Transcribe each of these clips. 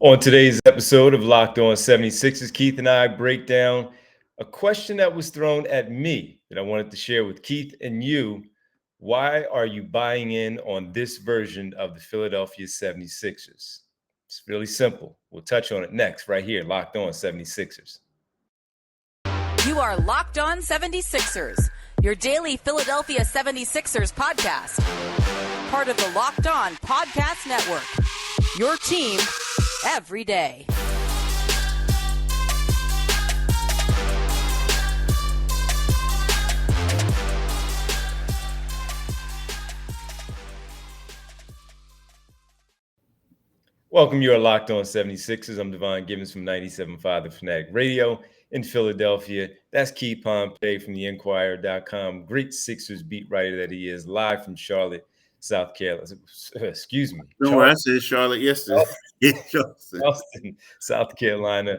On today's episode of Locked On 76ers, Keith and I break down a question that was thrown at me that I wanted to share with Keith and you. Why are you buying in on this version of the Philadelphia 76ers? It's really simple. We'll touch on it next, right here, Locked On 76ers. You are Locked On 76ers, your daily Philadelphia 76ers podcast. Part of the Locked On Podcast Network. Your team every day. Welcome, you are Locked On 76ers. I'm Devon Gibbons from 97.5 The Fanatic Radio in Philadelphia. That's Keith Pompey from the Enquirer.com. Great Sixers beat writer that he is, live from Charlotte, South Carolina. Excuse me. Don't worry, I said Charlotte yesterday. Charleston, South Carolina,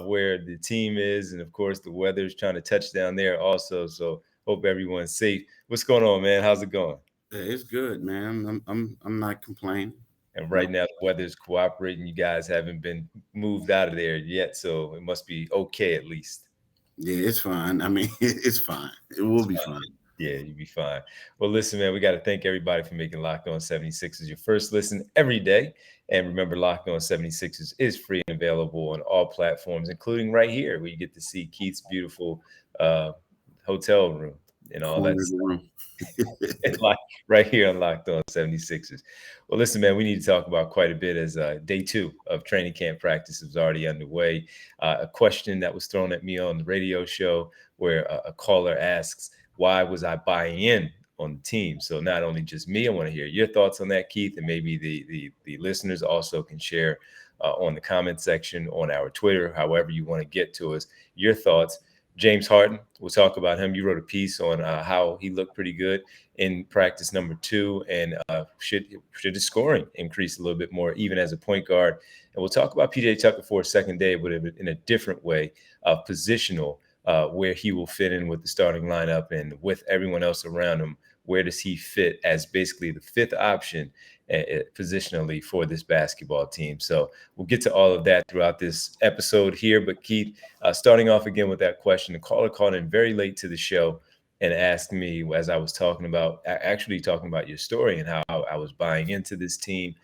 where the team is. And, of course, the weather is trying to touch down there also. So hope everyone's safe. What's going on, man? How's it going? It's good, man. I'm not complaining. And right now, the weather's cooperating. You guys haven't been moved out of there yet, so it must be okay at least. Yeah, it's fine. I mean, it's fine. It will be fine. Yeah, you'll be fine. Well, listen, man, we got to thank everybody for making Locked On 76ers your first listen every day. And remember, Locked On 76ers is free and available on all platforms, including right here, where you get to see Keith's beautiful hotel room and all that stuff. Right here on Locked On 76ers. Well, listen, man, we need to talk about quite a bit as day 2 of training camp practice is already underway. A question that was thrown at me on the radio show where a caller asks, why was I buying in on the team? So not only just me, I want to hear your thoughts on that, Keith, and maybe the listeners also can share on the comment section on our Twitter, however you want to get to us, your thoughts. James Harden, we'll talk about him. You wrote a piece on how he looked pretty good in practice number 2 and should his scoring increase a little bit more, even as a point guard. And we'll talk about PJ Tucker for a second day, but in a different way, positional, where he will fit in with the starting lineup and with everyone else around him. Where does he fit as basically the fifth option positionally for this basketball team? So we'll get to all of that throughout this episode here. But Keith, starting off again with that question, the caller called in very late to the show and asked me, as I was talking about your story and how I was buying into this team,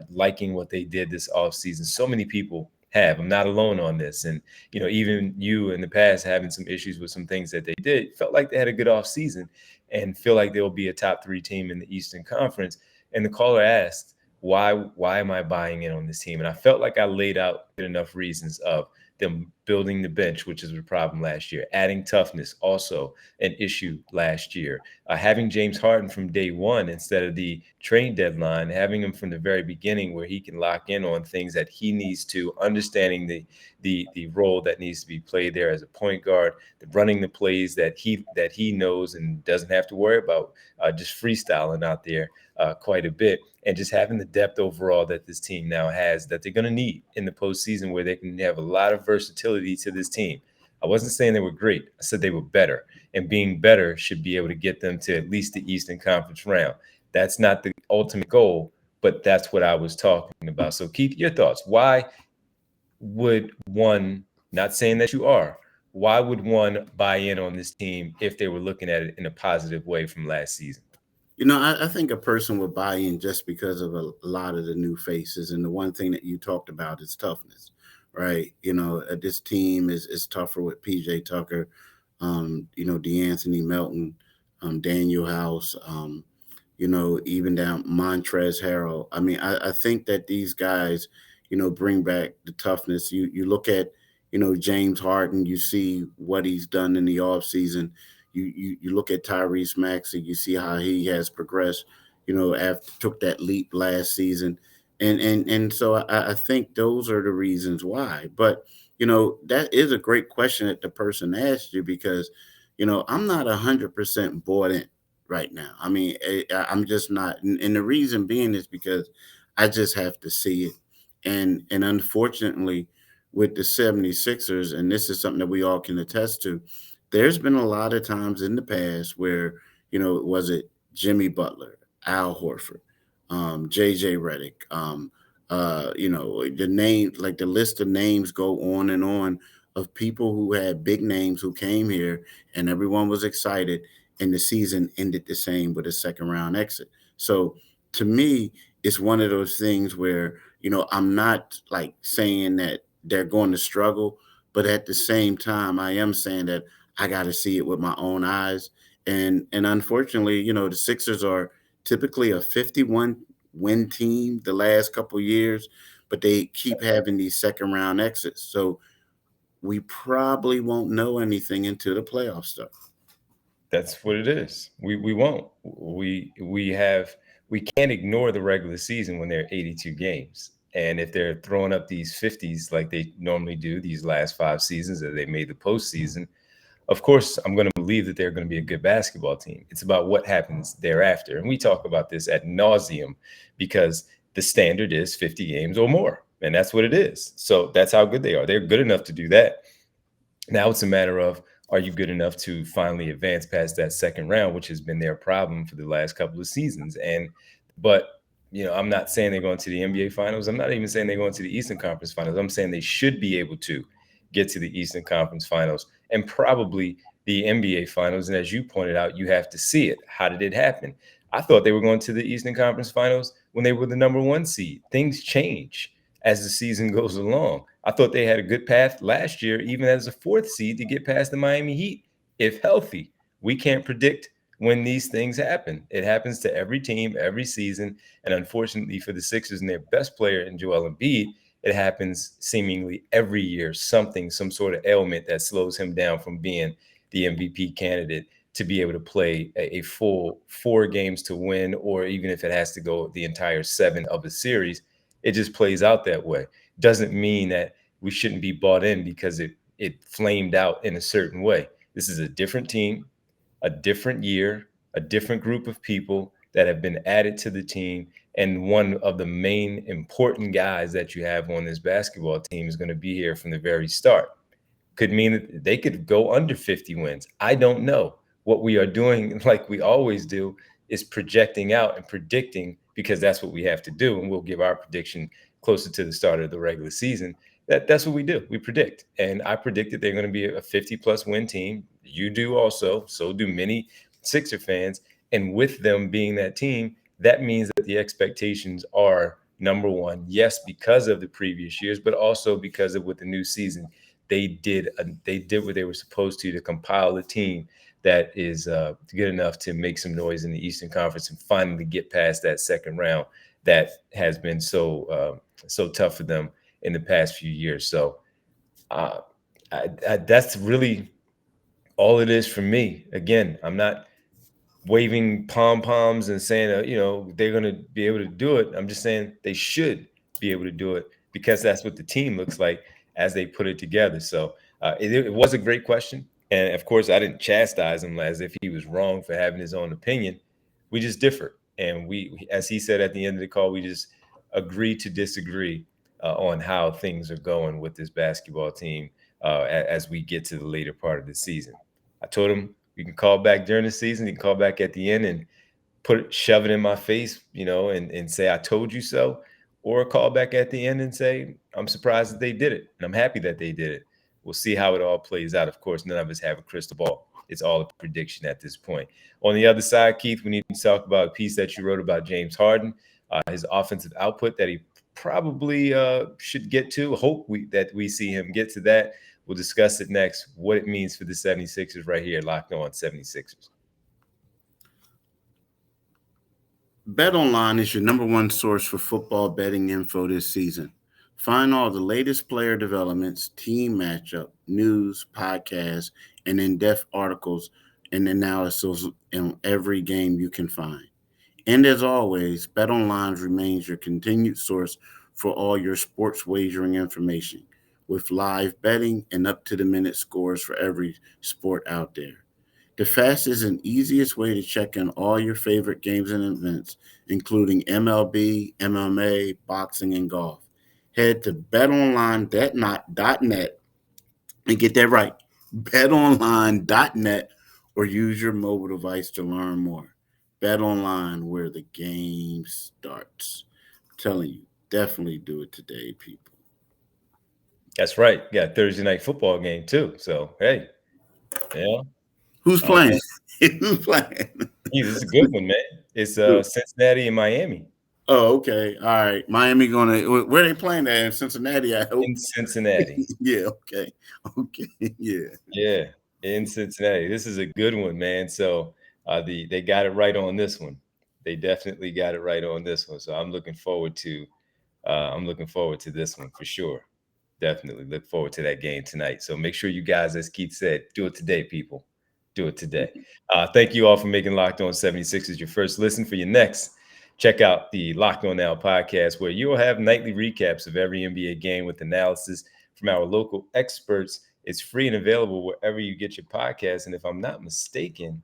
liking what they did this offseason. So many people have. I'm not alone on this. And, even you in the past having some issues with some things that they did, felt like they had a good offseason and feel like they'll be a top 3 team in the Eastern Conference. And the caller asked, why am I buying in on this team? And I felt like I laid out enough reasons of them building the bench, which is a problem last year, adding toughness, also an issue last year, having James Harden from day one instead of the trade deadline, having him from the very beginning where he can lock in on things that he needs to, understanding the role that needs to be played there as a point guard, running the plays that he knows and doesn't have to worry about just freestyling out there quite a bit, and just having the depth overall that this team now has that they're going to need in the postseason, where they can have a lot of versatility to this team. I wasn't saying they were great. I said they were better, and being better should be able to get them to at least the Eastern Conference round. That's not the ultimate goal, but that's what I was talking about. So Keith, your thoughts. Why would one, not saying that you are, why would one buy in on this team if they were looking at it in a positive way from last season? I think a person would buy in just because of a lot of the new faces. And the one thing that you talked about is toughness, right? This team is tougher with PJ Tucker, DeAnthony Melton, Daniel House, even down Montrezl Harrell. I mean, I think that these guys, bring back the toughness. You look at, James Harden, you see what he's done in the offseason. You look at Tyrese Maxey, you see how he has progressed, after took that leap last season. And so I think those are the reasons why. But, that is a great question that the person asked you because, I'm not 100% bought in right now. I mean, I'm just not. And the reason being is because I just have to see it. And unfortunately, with the 76ers, and this is something that we all can attest to, there's been a lot of times in the past where, was it Jimmy Butler, Al Horford, JJ Redick, The name, like the list of names go on and on of people who had big names who came here, and everyone was excited, and the season ended the same with a second round exit. So to me, it's one of those things where, I'm not like saying that they're going to struggle, but at the same time, I am saying that I got to see it with my own eyes. And unfortunately, the Sixers are typically a 51 win team the last couple years, but they keep having these second round exits. So we probably won't know anything until the playoffs start. That's what it is. We won't. We can't ignore the regular season when there are 82 games. And if they're throwing up these 50s like they normally do these last 5 seasons that they made the postseason, of course, I'm going to believe that they're going to be a good basketball team. It's about what happens thereafter. And we talk about this ad nauseum because the standard is 50 games or more. And that's what it is. So that's how good they are. They're good enough to do that. Now it's a matter of, are you good enough to finally advance past that second round, which has been their problem for the last couple of seasons. But I'm not saying they're going to the NBA finals. I'm not even saying they're going to the Eastern Conference finals. I'm saying they should be able to get to the Eastern Conference finals and probably the NBA finals. And as you pointed out, you have to see it. How did it happen? I thought they were going to the Eastern Conference finals when they were the number 1 seed. Things change as the season goes along. I thought they had a good path last year, even as a 4th seed, to get past the Miami Heat, if healthy. We can't predict when these things happen. It happens to every team, every season. And unfortunately for the Sixers and their best player in Joel Embiid, it happens seemingly every year, some sort of ailment that slows him down from being the MVP candidate to be able to play a full 4 games to win, or even if it has to go the entire 7 of a series, it just plays out that way. Doesn't mean that we shouldn't be bought in because it flamed out in a certain way. This is a different team, a different year, a different group of people that have been added to the team. And one of the main important guys that you have on this basketball team is going to be here from the very start. Could mean that they could go under 50 wins. I don't know. What we are doing, like we always do, is projecting out and predicting, because that's what we have to do. And we'll give our prediction closer to the start of the regular season. That's what we do. We predict. And I predicted they're going to be a 50-plus win team. You do also. So do many Sixer fans. And with them being that team, that means that the expectations are, number one, yes, because of the previous years, but also because of with the new season, they did what they were supposed to compile a team that is good enough to make some noise in the Eastern Conference and finally get past that second round that has been so tough for them in the past few years. So that's really all it is for me. Again, I'm not waving pom-poms and saying, they're going to be able to do it. I'm just saying they should be able to do it, because that's what the team looks like as they put it together. So it was a great question. And of course, I didn't chastise him as if he was wrong for having his own opinion. We just differ. And we, as he said at the end of the call, we just agree to disagree on how things are going with this basketball team as we get to the later part of the season. I told him, you can call back during the season, you can call back at the end and shove it in my face, and say, I told you so, or call back at the end and say, I'm surprised that they did it. And I'm happy that they did it. We'll see how it all plays out. Of course, none of us have a crystal ball. It's all a prediction at this point. On the other side, Keith, we need to talk about a piece that you wrote about James Harden, his offensive output that he probably should get to. That we see him get to that. We'll discuss it next, what it means for the 76ers right here, Locked On 76ers. BetOnline is your number 1 source for football betting info this season. Find all the latest player developments, team matchup, news, podcasts, and in-depth articles and analysis in every game you can find. And as always, BetOnline remains your continued source for all your sports wagering information, with live betting and up-to-the-minute scores for every sport out there. The fastest and easiest way to check in all your favorite games and events, including MLB, MMA, boxing, and golf. Head to betonline.net and get that right, betonline.net, or use your mobile device to learn more. BetOnline, where the game starts. I'm telling you, Definitely do it today, people. That's right. Got Thursday night football game too. So hey, yeah. Who's Uh, playing? Who's playing? this is a good one, man. It's Cincinnati and Miami Oh, okay. All right. Miami gonna where they playing at in Cincinnati, I hope. in Cincinnati. Yeah, okay. Okay. Yeah. Yeah, in Cincinnati. This is a good one, man. So they got it right on this one. They definitely got it right on this one. So I'm looking forward to this one for sure. Definitely look forward to that game tonight. So make sure you guys, as Keith said, do it today, people. Do it today. Thank you all for making Locked On 76ers your first listen. For your next, check out the Locked On Now podcast, where you will have nightly recaps of every NBA game with analysis from our local experts. It's free and available wherever you get your podcast. And if I'm not mistaken,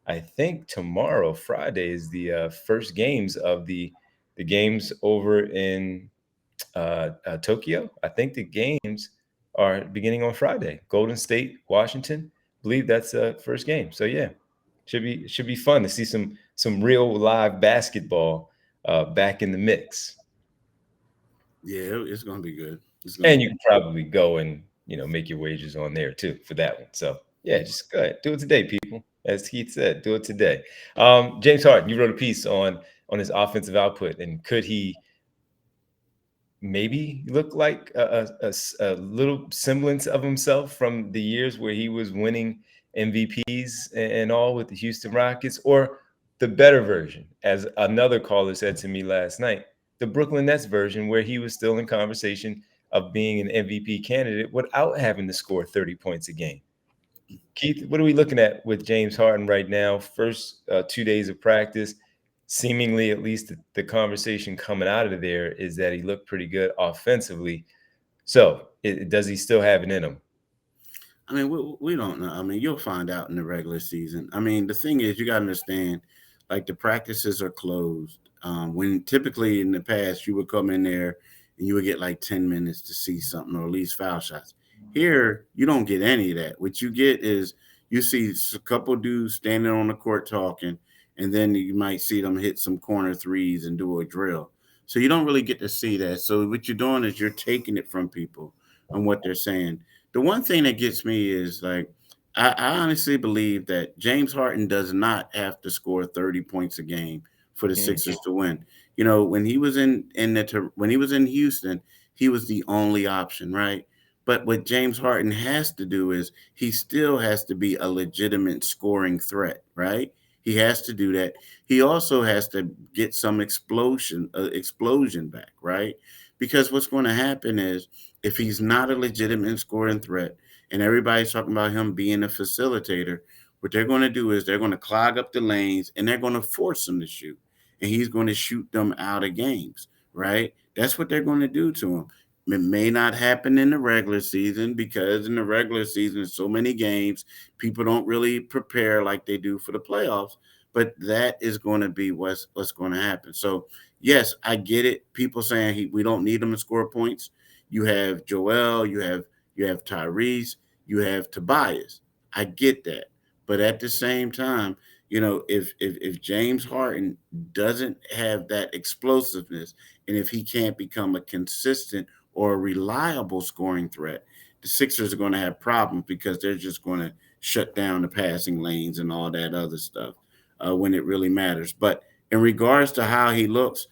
I think tomorrow, Friday, is the first games of the games over in Tokyo. I think the games are beginning on Friday. Golden State, Washington. I believe that's first game. So yeah, should be fun to see some real live basketball back in the mix. Yeah, it's gonna be good. It's gonna And be you can probably go and make your wagers on there too for that one. So yeah, just go ahead, do it today, people. As Keith said, do it today. James Harden, you wrote a piece on his offensive output, and could he maybe look like a little semblance of himself from the years where he was winning MVPs and all with the Houston Rockets, or the better version, as another caller said to me last night, the Brooklyn Nets version, where he was still in conversation of being an MVP candidate without having to score 30 points a game. Keith, what are we looking at with James Harden right now? First 2 days of practice, seemingly, at least the conversation coming out of there is that he looked pretty good offensively. So does he still have it in him? I mean, we don't know. I mean, you'll find out in the regular season. I mean, the thing is, you got to understand, like the practices are closed. When typically in the past you would come in there and you would get like 10 minutes to see something or at least foul shots. Here, you don't get any of that. What you get is you see a couple dudes standing on the court talking, and then you might see them hit some corner threes and do a drill. So you don't really get to see that. So what you're doing is you're taking it from people on what they're saying. The one thing that gets me is like I honestly believe that James Harden does not have to score 30 points a game for the Mm. Sixers to win. When he was when he was in Houston, he was the only option, right? But what James Harden has to do is he still has to be a legitimate scoring threat, right? He has to do that. He also has to get some explosion back, right? Because what's going to happen is if he's not a legitimate scoring threat, and everybody's talking about him being a facilitator, what they're going to do is they're going to clog up the lanes and they're going to force him to shoot. And he's going to shoot them out of games, right? That's what they're going to do to him. It may not happen in the regular season because in the regular season, there's so many games, people don't really prepare like they do for the playoffs. But that is going to be what's going to happen. So, yes, I get it. People saying we don't need him to score points. You have Joel, you have Tyrese, you have Tobias. I get that. But at the same time, if James Harden doesn't have that explosiveness, and if he can't become a consistent or a reliable scoring threat, the Sixers are going to have problems because they're just going to shut down the passing lanes and all that other stuff when it really matters. But in regards to how he looks,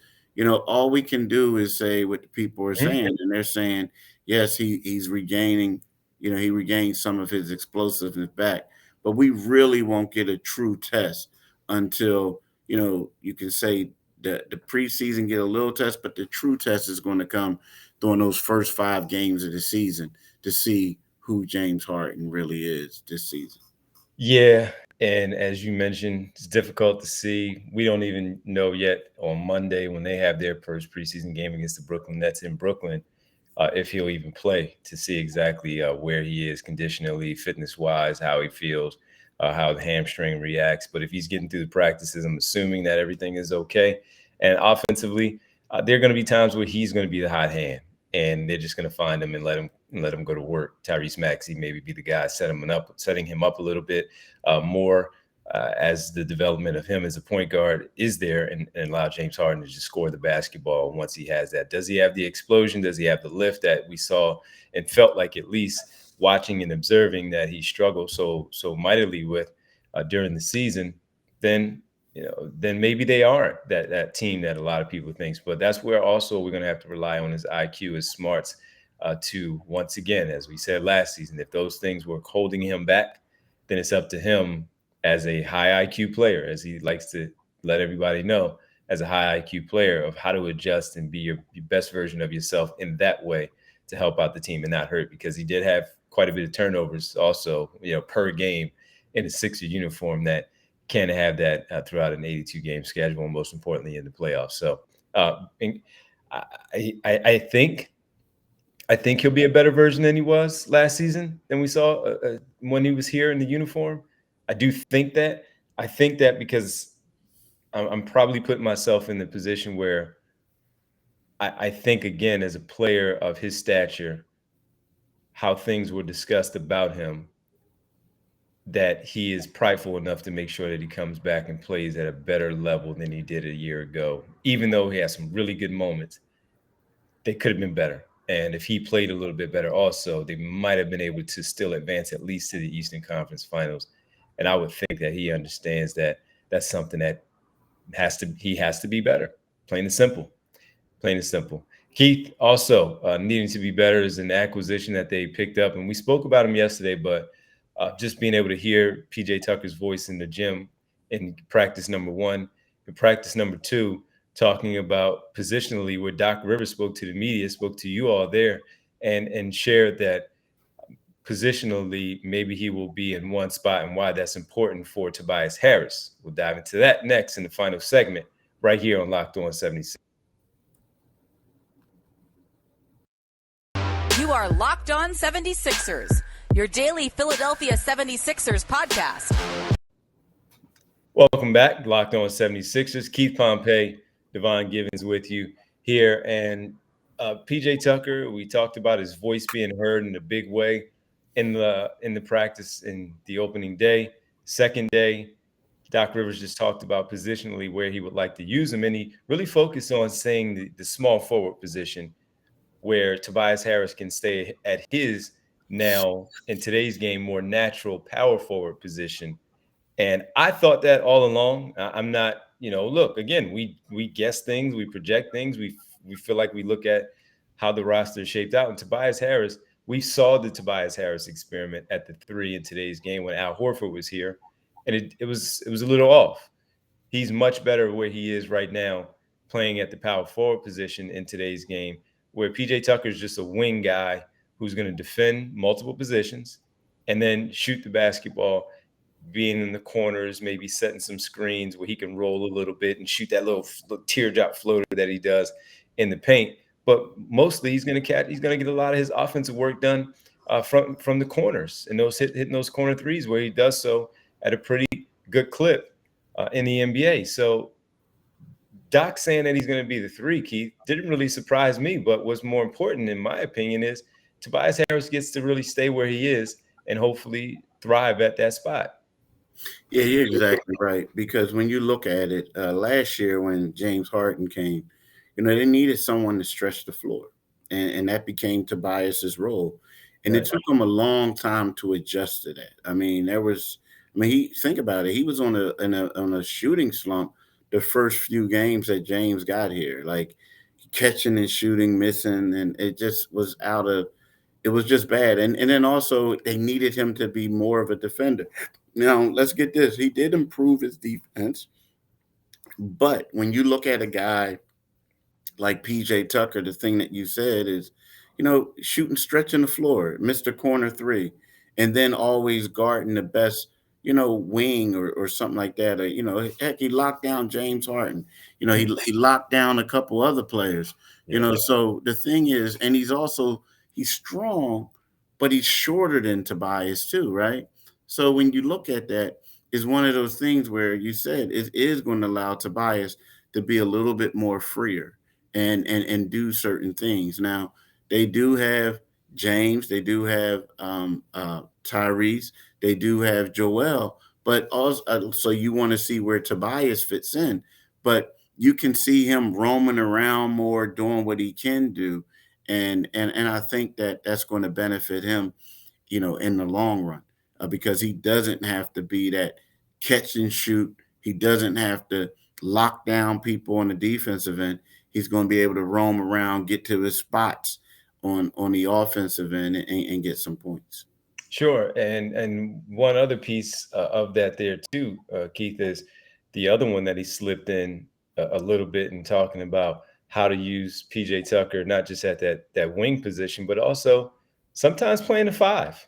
all we can do is say what the people are Mhm. saying, and they're saying, yes, he's regaining, he regained some of his explosiveness back, but we really won't get a true test until, you can say the preseason get a little test, but the true test is going to come during those first 5 games of the season to see who James Harden really is this season. Yeah, and as you mentioned, it's difficult to see. We don't even know yet on Monday when they have their first preseason game against the Brooklyn Nets in Brooklyn, if he'll even play, to see exactly where he is conditionally, fitness wise, how he feels, how the hamstring reacts. But if he's getting through the practices, I'm assuming that everything is okay. And offensively, there are going to be times where he's going to be the hot hand, and they're just going to find him and let him go to work. Tyrese Maxey maybe be the guy setting him up a little bit more. as the development of him as a point guard is there, and allow James Harden to just score the basketball once he has that. Does he have the explosion? Does he have the lift that we saw and felt like, at least watching and observing, that he struggled so mightily with during the season? Then then maybe they aren't that team that a lot of people thinks. But that's where also we're going to have to rely on his IQ, his smarts, to, once again, as we said last season, if those things were holding him back, then it's up to him as a high IQ player, as he likes to let everybody know, as a high IQ player, of how to adjust and be your best version of yourself in that way to help out the team and not hurt, because he did have quite a bit of turnovers also, per game in a Sixer uniform, that can't have that throughout an 82 game schedule, and most importantly in the playoffs. So I think he'll be a better version than he was last season, than we saw when he was here in the uniform. I do think that. I think that because I'm probably putting myself in the position where I think, again, as a player of his stature, how things were discussed about him, that he is prideful enough to make sure that he comes back and plays at a better level than he did a year ago. Even though he has some really good moments, they could have been better. And if he played a little bit better also, they might have been able to still advance at least to the Eastern Conference Finals. And I would think that he understands that that's something that he has to be better. Plain and simple. Plain and simple. Keith, also needing to be better, is an acquisition that they picked up. And we spoke about him yesterday, but just being able to hear PJ Tucker's voice in the gym in practice number 1, and practice number 2, talking about positionally, where Doc Rivers spoke to the media, spoke to you all there, and shared that positionally, maybe he will be in one spot and why that's important for Tobias Harris. We'll dive into that next in the final segment right here on Locked On 76. You are Locked On 76ers, your daily Philadelphia 76ers podcast. Welcome back, Locked On 76ers. Keith Pompey, Devon Givens with you here. And PJ Tucker, we talked about his voice being heard in a big way in the practice in the opening day. Second day, Doc Rivers just talked about positionally where he would like to use him, and he really focused on saying the small forward position, where Tobias Harris can stay at his, now in today's game, more natural power forward position. And I thought that all along. I'm not, look, again, we guess things, we project things, we feel like we look at how the roster is shaped out. And Tobias Harris, we saw the Tobias Harris experiment at the 3 in today's game when Al Horford was here, and it was a little off. He's much better where he is right now, playing at the power forward position in today's game, where PJ Tucker is just a wing guy who's going to defend multiple positions and then shoot the basketball, being in the corners, maybe setting some screens where he can roll a little bit and shoot that little teardrop floater that he does in the paint. But mostly he's going to get a lot of his offensive work done from the corners, and hitting those corner threes, where he does so at a pretty good clip in the NBA. So Doc saying that he's going to be the 3, Keith, didn't really surprise me. But what's more important, in my opinion, is Tobias Harris gets to really stay where he is and hopefully thrive at that spot. Yeah, you're exactly right. Because when you look at it, last year when James Harden came, they needed someone to stretch the floor, and that became Tobias's role. And Right. It took him a long time to adjust to that. Think about it. He was on a shooting slump the first few games that James got here, like catching and shooting, missing, and it just was it was just bad. And then also they needed him to be more of a defender. Now, let's get this. He did improve his defense, but when you look at a guy like PJ Tucker, the thing that you said is, shooting, stretching the floor, Mr. Corner 3, and then always guarding the best, wing or something like that. Or, heck, he locked down James Harden. He locked down a couple other players. So the thing is, and he's strong, but he's shorter than Tobias too, right? So when you look at that, it's one of those things where you said it is going to allow Tobias to be a little bit more freer and do certain things. Now, they do have James, they do have Tyrese, they do have Joel, but also so you want to see where Tobias fits in, but you can see him roaming around more, doing what he can do, and I think that that's going to benefit him, in the long run, because he doesn't have to be that catch and shoot. He doesn't have to lock down people on the defensive end. He's going to be able to roam around, get to his spots on the offensive end, and get some points. Sure, and one other piece of that there too, Keith, is the other one that he slipped in a little bit in talking about how to use PJ Tucker, not just at that wing position, but also sometimes playing the five.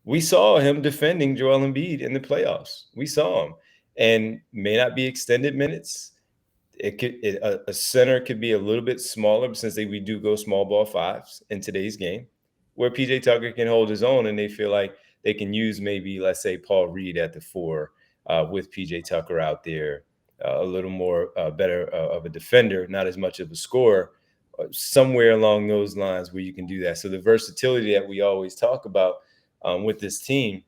We saw him defending Joel Embiid in the playoffs. We saw him, and may not be extended minutes. A center could be a little bit smaller since we do go small ball fives in today's game, where PJ Tucker can hold his own, and they feel like they can use maybe, let's say, Paul Reed at the four with PJ Tucker out there, a little more better of a defender, not as much of a scorer, somewhere along those lines where you can do that. So the versatility that we always talk about with this team,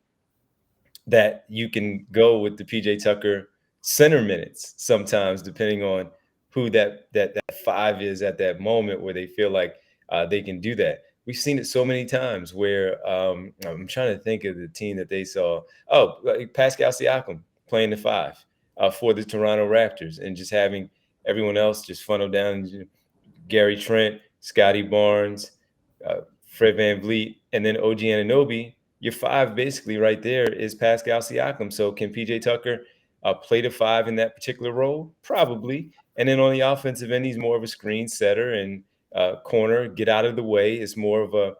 that you can go with the PJ Tucker center minutes sometimes, depending on who that five is at that moment, where they feel like they can do that. We've seen it so many times where I'm trying to think of the team that they saw. Oh, like Pascal Siakam playing the five for the Toronto Raptors, and just having everyone else just funnel down. Gary Trent, Scotty Barnes, Fred VanVleet, and then OG Anunoby. Your five basically right there is Pascal Siakam. So can PJ Tucker play the five in that particular role? Probably. And then on the offensive end, he's more of a screen setter and corner, get out of the way. It's more of a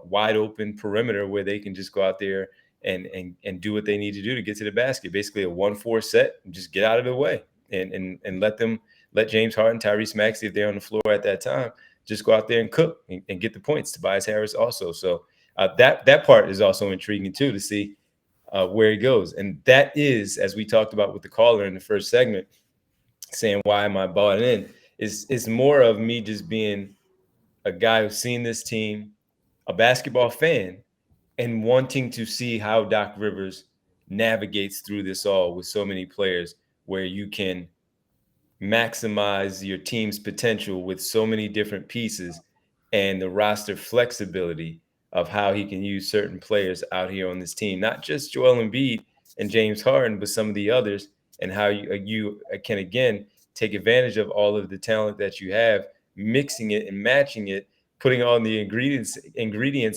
wide open perimeter where they can just go out there and do what they need to do to get to the basket. Basically a 1-4 set, and just get out of the way and let James Harden, Tyrese Maxey, if they're on the floor at that time, just go out there and cook and get the points. Tobias Harris also. So that part is also intriguing too, to see where he goes. And that is, as we talked about with the caller in the first segment, saying why am I bought in, is more of me just being a guy who's seen this team, a basketball fan, and wanting to see how Doc Rivers navigates through this all with so many players, where you can maximize your team's potential with so many different pieces, and the roster flexibility of how he can use certain players out here on this team, not just Joel Embiid and James Harden, but some of the others, and how you can, again, take advantage of all of the talent that you have, mixing it and matching it, putting all the ingredients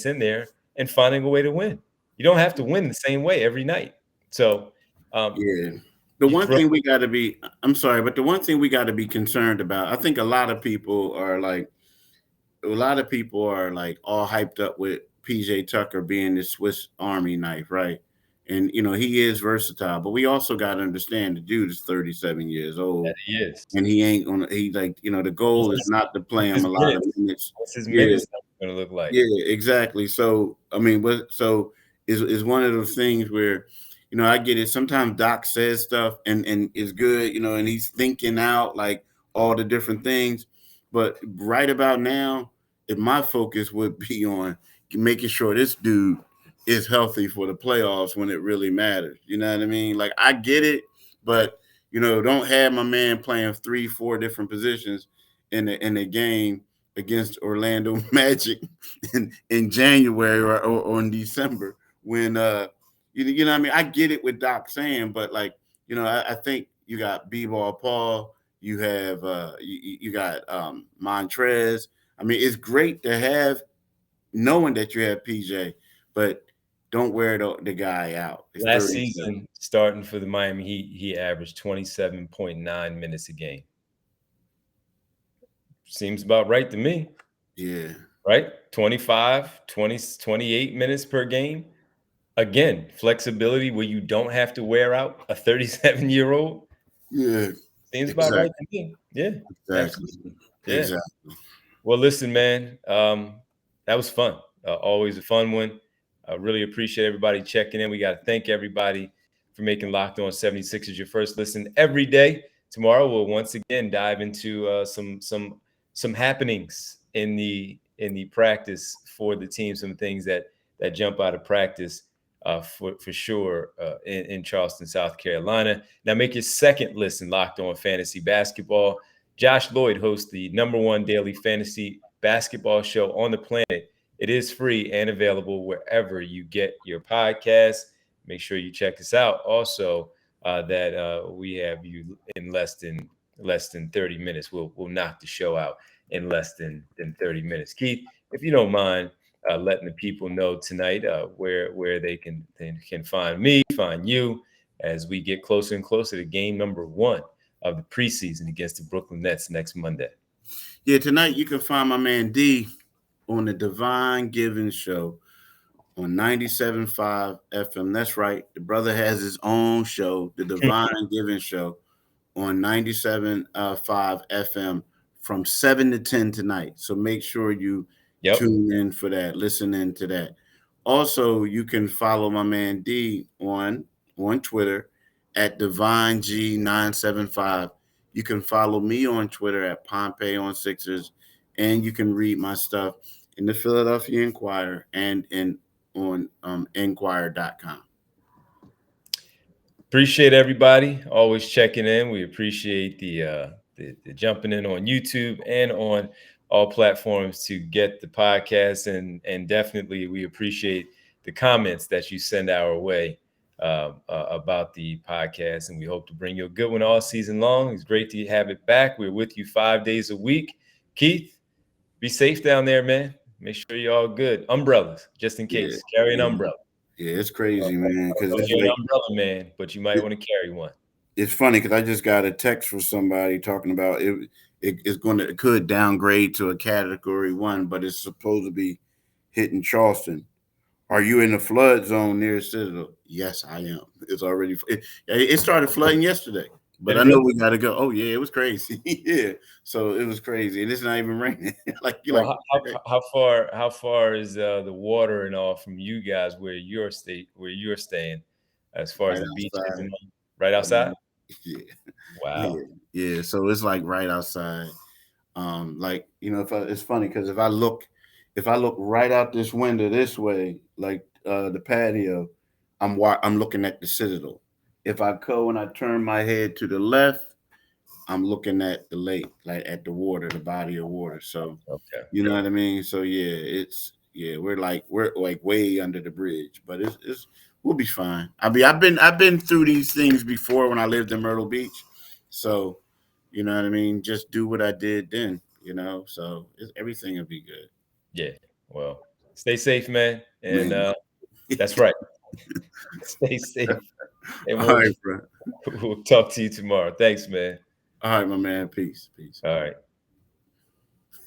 in there, and finding a way to win. You don't have to win the same way every night. So Yeah. The one thing we got to be, I'm sorry, but the one thing we got to be concerned about, I think a lot of people are like all hyped up with PJ Tucker being the Swiss Army knife, right? And he is versatile, but we also got to understand the dude is 37 years old. that he is. And he ain't gonna. The goal is not to play him a lot of minutes. What's his minutes going to look like? Yeah, exactly. So I mean, is one of those things where, I get it. Sometimes Doc says stuff and is good, and he's thinking out like all the different things. But right about now, if my focus would be on making sure this dude is healthy for the playoffs when it really matters. You know what I mean? Like, I get it, but don't have my man playing 3-4 different positions in the game against Orlando Magic in January or in December when you know what I mean? I get it with Doc saying, but like, I think you got B-Ball Paul, you have you got Montrez. I mean, it's great to have knowing that you have PJ, but don't wear the guy out. It's Last season, starting for the Miami Heat, he averaged 27.9 minutes a game. Seems about right to me. Yeah. Right? 25, 20, 28 minutes per game. Again, flexibility where you don't have to wear out a 37-year-old. Yeah. Seems about right to me. Yeah. Exactly. Absolutely. Yeah. Exactly. Well, listen, man, that was fun. Always a fun one. I really appreciate everybody checking in. We got to thank everybody for making Locked On 76ers your first listen every day. Tomorrow we'll once again dive into some happenings in the practice for the team, some things that jump out of practice for sure in Charleston, South Carolina. Now make your second listen Locked On Fantasy Basketball. Josh Lloyd hosts the #1 daily fantasy basketball show on the planet. It is free and available wherever you get your podcasts. Make sure you check us out. Also, that we have you in less than 30 minutes. We'll knock the show out in less than 30 minutes. Keith, if you don't mind letting the people know tonight where they can find me, find you, as we get closer and closer to game #1 of the preseason against the Brooklyn Nets next Monday. Yeah, tonight you can find my man D on the Divine Giving Show on 97.5 FM. That's right. The brother has his own show, the Divine Giving Show, on 97.5 FM from 7 to 10 tonight. So make sure you tune in for that, listen in to that. Also, you can follow my man D on Twitter at DivineG975. You can follow me on Twitter at Pompey on Sixers, and you can read my stuff in the Philadelphia Inquirer and on Inquirer.com. Appreciate everybody always checking in. We appreciate the jumping in on YouTube and on all platforms to get the podcast, and definitely we appreciate the comments that you send our way about the podcast, and we hope to bring you a good one all season long. It's great to have it back. We're with you 5 days a week. Keith, be safe down there, man. Make sure you're all good. Umbrellas, just in case. Carry an umbrella. Yeah, it's crazy, man. Because it's you're an umbrella man, but you might want to carry one. It's funny because I just got a text from somebody talking about it could downgrade to a category 1, but it's supposed to be hitting Charleston. Are you in the flood zone near Citadel? Yes, I am. It's already it started flooding yesterday, but I know we got to go. Oh yeah, it was crazy. Yeah, so it was crazy, and it's not even raining. How far is the water and all from you guys where you're staying, as far as the beaches and all? Right outside? Yeah. Wow. Yeah. So it's like right outside. It's funny because if I look right out this window this way, like the patio, I'm looking at the Citadel. If I go and I turn my head to the left, I'm looking at the lake, like at the water, the body of water. So you know what I mean? So we're like way under the bridge, but it's we'll be fine. I've been through these things before when I lived in Myrtle Beach. So, you know what I mean? Just do what I did then, so everything will be good. Yeah. Well, stay safe, man. And that's right. Stay safe. And we'll talk to you tomorrow. Thanks, man. All right, my man. Peace. All right.